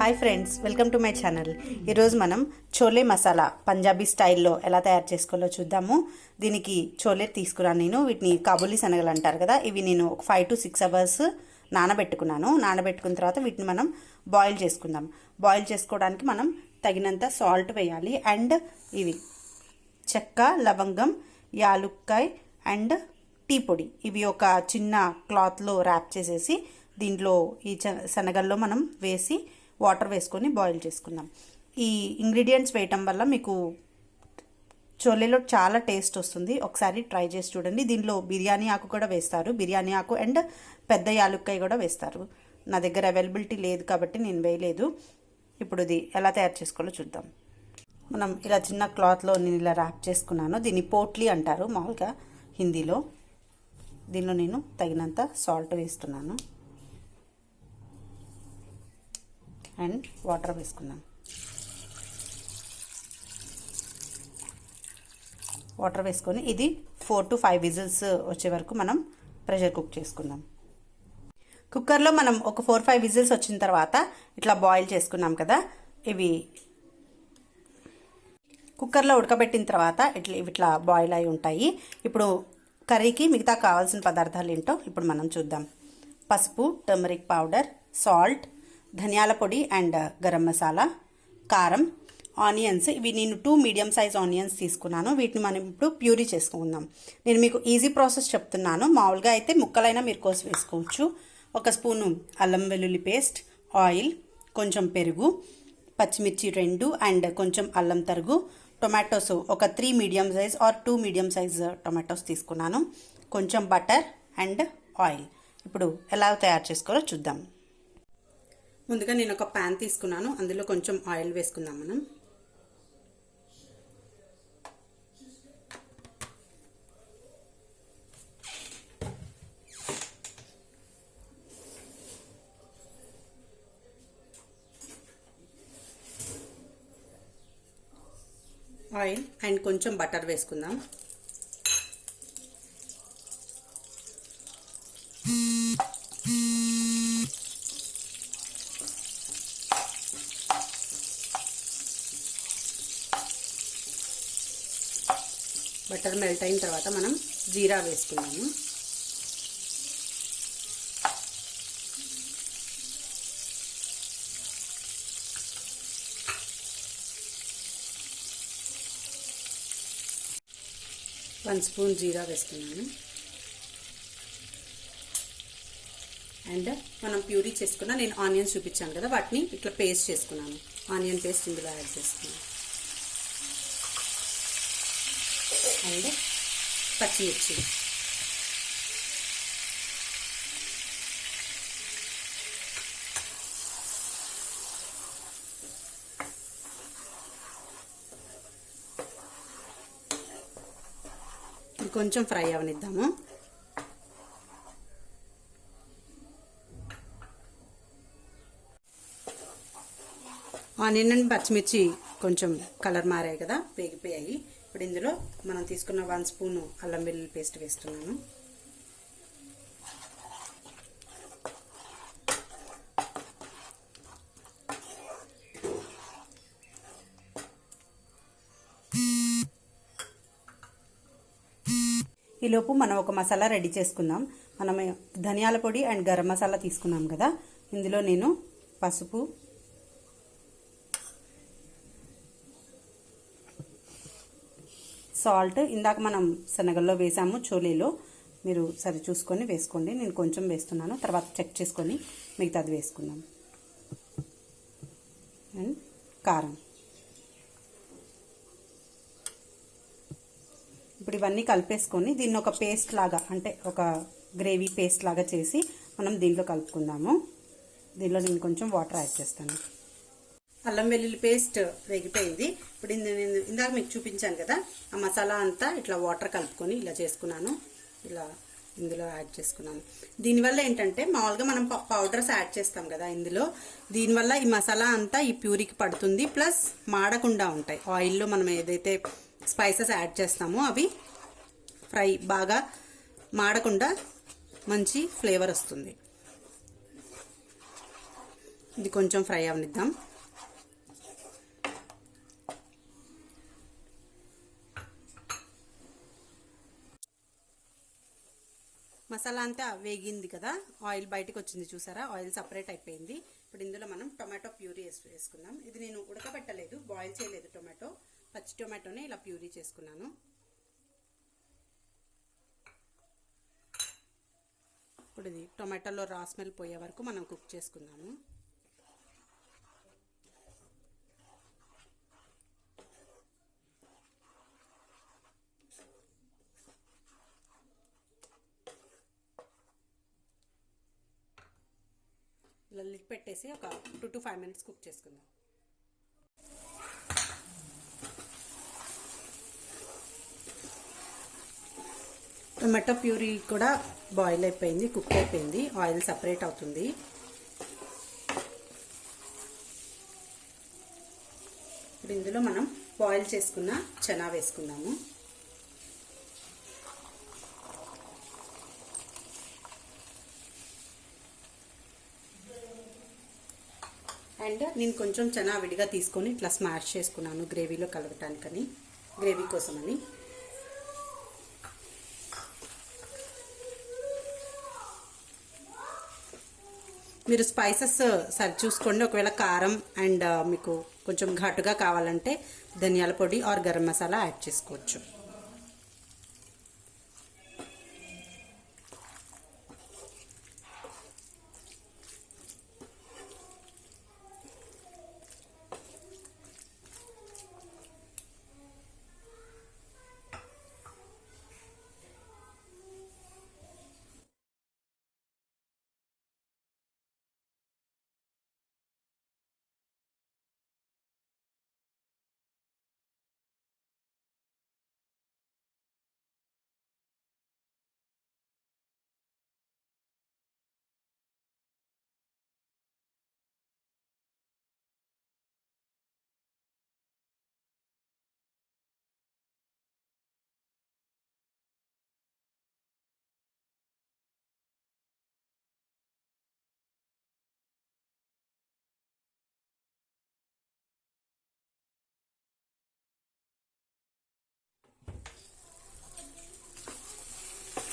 Hi friends, welcome to my channel. ఈరోజు మనం చోలే మసాలా పంజాబీ స్టైల్లో ఎలా తయారు చేసుకోవాలో చూద్దాము. దీనికి చోలే తీసుకున్నాను నేను. వీటిని కాబూలీ శనగలు అంటారు కదా. ఇవి నేను ఒక 5 to 6 అవర్స్ నానబెట్టుకున్నాను. నానబెట్టుకున్న తర్వాత వీటిని మనం బాయిల్ చేసుకుందాం. బాయిల్ చేసుకోవడానికి మనం తగినంత సాల్ట్ వేయాలి. అండ్ ఇవి చెక్క, లవంగం, యాలుక్కాయ్ అండ్ టీ పొడి ఇవి ఒక చిన్న క్లాత్లో ర్యాప్ చేసేసి దీంట్లో ఈ శనగల్లో మనం వేసి వాటర్ వేసుకొని బాయిల్ చేసుకుందాం. ఈ ఇంగ్రీడియంట్స్ వేయటం వల్ల మీకు చోలేలో చాలా టేస్ట్ వస్తుంది. ఒకసారి ట్రై చేసి చూడండి. దీనిలో బిర్యానీ ఆకు కూడా వేస్తారు. బిర్యానీ ఆకు అండ్ పెద్ద యాలుక్కాయ కూడా వేస్తారు. నా దగ్గర అవైలబిలిటీ లేదు కాబట్టి నేను వేయలేదు. ఇప్పుడు ఇది ఎలా తయారు చేసుకోవాలో చూద్దాం. మనం ఇలా చిన్న క్లాత్లో నేను ఇలా ర్యాప్ చేసుకున్నాను. దీన్ని పోట్లీ అంటారు మామూలుగా హిందీలో. దీనిలో నేను తగినంత సాల్ట్ వేస్తున్నాను అండ్ వాటర్ వేసుకుందాం. వాటర్ వేసుకొని ఇది 4 to 5 విజిల్స్ వచ్చే వరకు మనం ప్రెషర్ కుక్ చేసుకుందాం. కుక్కర్లో మనం ఒక 4-5 విజిల్స్ వచ్చిన తర్వాత ఇట్లా బాయిల్ చేసుకున్నాం కదా. ఇవి కుక్కర్లో ఉడకబెట్టిన తర్వాత ఇట్లా బాయిల్ అయి ఉంటాయి. ఇప్పుడు కర్రీకి మిగతా కావాల్సిన పదార్థాలు ఏంటో ఇప్పుడు మనం చూద్దాం. పసుపు, టర్మరిక్ పౌడర్, సాల్ట్, ధనియాల పొడి అండ్ గరం మసాలా, కారం, ఆనియన్స్. ఇవి నేను 2 మీడియం సైజ్ ఆనియన్స్ తీసుకున్నాను. వీటిని మనం ఇప్పుడు ప్యూరీ చేసుకుందాం. నేను మీకు ఈజీ ప్రాసెస్ చెప్తున్నాను. మామూలుగా అయితే ముక్కలైనా మీరు కోసి వేసుకోవచ్చు. 1 స్పూను అల్లం వెల్లుల్లి పేస్ట్, ఆయిల్, కొంచెం పెరుగు, పచ్చిమిర్చి 2 అండ్ కొంచెం అల్లం తరుగు, టొమాటోస్ ఒక 3 medium size are 2 medium size tomatoes తీసుకున్నాను, కొంచెం బటర్ అండ్ ఆయిల్. ఇప్పుడు ఎలా తయారు చేసుకోవాలో చూద్దాం. ముందుగా నేను ఒక ప్యాన్ తీసుకున్నాను. అందులో కొంచెం ఆయిల్ వేసుకుందాం మనం. ఆయిల్ అండ్ కొంచెం బటర్ వేసుకుందాం. బటర్ మెల్ట్ అయిన తర్వాత మనం జీరా వేసుకున్నాము. వన్ స్పూన్ జీరా వేసుకున్నాను. అండ్ మనం ప్యూరీ చేసుకున్న నేను ఆనియన్స్ చూపించాను కదా, వాటిని ఇట్లా పేస్ట్ చేసుకున్నాను. ఆనియన్ పేస్ట్ ఇందులో యాడ్ చేసుకున్నాను. అండ్ పచ్చిమిర్చి, ఇది కొంచెం ఫ్రై అవనిద్దాము. ఆనియన్ అండ్ పచ్చిమిర్చి కొంచెం కలర్ మారాయి కదా, వేగిపోయాయి. ఇప్పుడు ఇందులో మనం తీసుకున్న 1 స్పూను అల్లం వెల్లుల్లి పేస్ట్ వేస్తున్నాను. ఈలోపు మనం ఒక మసాలా రెడీ చేసుకుందాం. మనం ధనియాల పొడి అండ్ గరం మసాలా తీసుకున్నాం కదా. ఇందులో నేను పసుపు, సాల్ట్ ఇందాక మనం శనగల్లో వేసాము, చోలేలో మీరు సరి చూసుకొని వేసుకోండి. నేను కొంచెం వేస్తున్నాను, తర్వాత చెక్ చేసుకొని మిగతాది వేసుకుందాం. అండ్ కారం. ఇప్పుడు ఇవన్నీ కలిపేసుకొని దీన్ని ఒక పేస్ట్ లాగా, అంటే ఒక గ్రేవీ పేస్ట్ లాగా చేసి మనం దీంట్లో కలుపుకుందాము. దీనిలో నేను కొంచెం వాటర్ యాడ్ చేస్తాను. అల్లం వెల్లుల్లి పేస్ట్ వేగిపోయింది. ఇప్పుడు నేను ఇందాక మీకు చూపించాను కదా, ఆ మసాలా అంతా ఇట్లా వాటర్ కలుపుకొని ఇలా చేసుకున్నాను. ఇలా ఇందులో యాడ్ చేసుకున్నాను. దీనివల్ల ఏంటంటే మామూలుగా మనం పౌడర్స్ యాడ్ చేస్తాం కదా ఇందులో, దీనివల్ల ఈ మసాలా అంతా ఈ ప్యూరీకి పడుతుంది. ప్లస్ మాడకుండా ఉంటాయి. ఆయిల్లో మనం ఏదైతే స్పైసెస్ యాడ్ చేస్తామో అవి ఫ్రై బాగా మాడకుండా మంచి ఫ్లేవర్ వస్తుంది. ఇది కొంచెం ఫ్రై అవనిద్దాం. మసాలా అంతా వేగింది కదా, ఆయిల్ బయటకు వచ్చింది చూసారా, ఆయిల్ సపరేట్ అయిపోయింది. ఇప్పుడు ఇందులో మనం టొమాటో ప్యూరీ వేసుకుందాం. ఇది నేను ఉడకబెట్టలేదు, బాయిల్ చేయలేదు. పచ్చి టొమాటోనే ఇలా ప్యూరీ చేసుకున్నాను. ఇప్పుడు ఇది టొమాటోలో రా స్మెల్ పోయే వరకు మనం కుక్ చేసుకుందాము. ఇలా లిడ్ పెట్టేసి ఒక 2 to 5 minutes కుక్ చేసుకుందాం. టొమాటో ప్యూరీ కూడా బాయిల్ అయిపోయింది, కుక్ అయిపోయింది, ఆయిల్ సపరేట్ అవుతుంది. ఇప్పుడు ఇందులో మనం బాయిల్ చేసుకున్న చనా వేసుకుందాము. అండ్ నేను కొంచెం చనా విడిగా తీసుకొని ఇట్లా స్మాష్ చేసుకున్నాను గ్రేవీలో కలవటానికని, గ్రేవీ కోసమని. మీరు స్పైసెస్ సరి చూసుకోండి. ఒకవేళ కారం అండ్ మీకు కొంచెం ఘాటుగా కావాలంటే ధనియాల పొడి ఆర్ గరం మసాలా యాడ్ చేసుకోవచ్చు.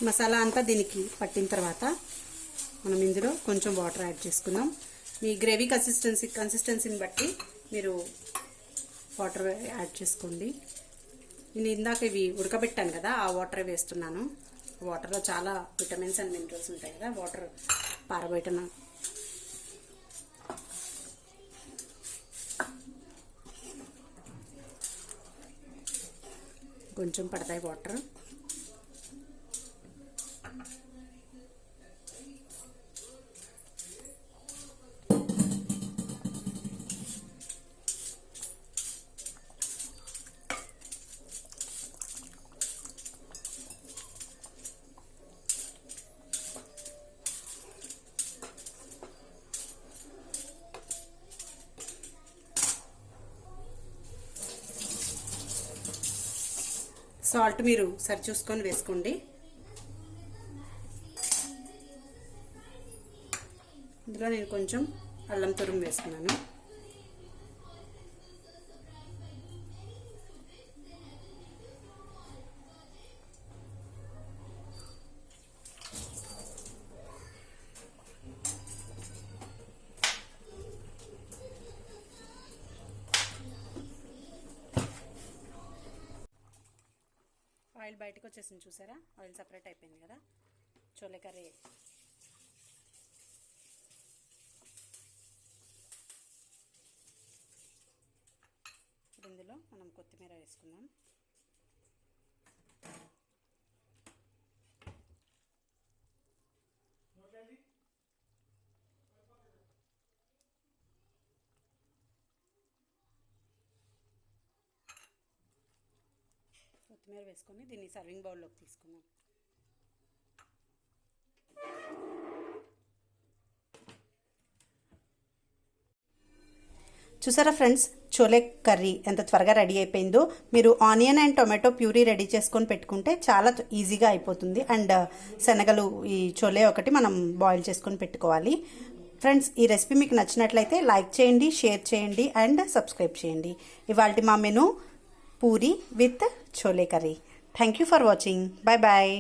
మసాలా అంతా దీనికి పట్టిన తర్వాత మనం ఇందులో కొంచెం వాటర్ యాడ్ చేసుకుందాం. మీ గ్రేవీ కన్సిస్టెన్సీని బట్టి మీరు వాటర్ యాడ్ చేసుకోండి. నేను ఇందాక ఇవి ఉడకబెట్టాను కదా, ఆ వాటర్ వేస్తున్నాను. వాటర్లో చాలా విటమిన్స్ అండ్ మినరల్స్ ఉంటాయి కదా, వాటర్ పారబోయటం. కొంచెం పడతాయి వాటర్. సాల్ట్ మీరు సరి చూసుకొని వేసుకోండి. ఇందులో నేను కొంచెం అల్లం తురుము వేసుకున్నాను. ఆయిల్ బయటకు వచ్చేసింది చూసారా, ఆయిల్ సపరేట్ అయిపోయింది కదా. చోలే కర్రీ ఇప్పుడు ఇందులో మనం కొత్తిమీర వేసుకుందాం. కొత్తిమీర వేసుకొని దీన్ని సర్వింగ్ బౌల్లోకి తీసుకుందాం. చూసారా ఫ్రెండ్స్, చోలే కర్రీ ఎంత త్వరగా రెడీ అయిపోయిందో. మీరు onion and tomato puree ready చేసుకొని పెట్టుకుంటే చాలా ఈజీగా అయిపోతుంది. అండ్ శనగలు, ఈ చోలే ఒకటి మనం బాయిల్ చేసుకొని పెట్టుకోవాలి. ఫ్రెండ్స్, ఈ రెసిపీ మీకు నచ్చినట్లయితే లైక్ చేయండి, షేర్ చేయండి అండ్ సబ్స్క్రైబ్ చేయండి. ఇవాళ మా menu puri with chole curry. Thank you for watching. Bye bye.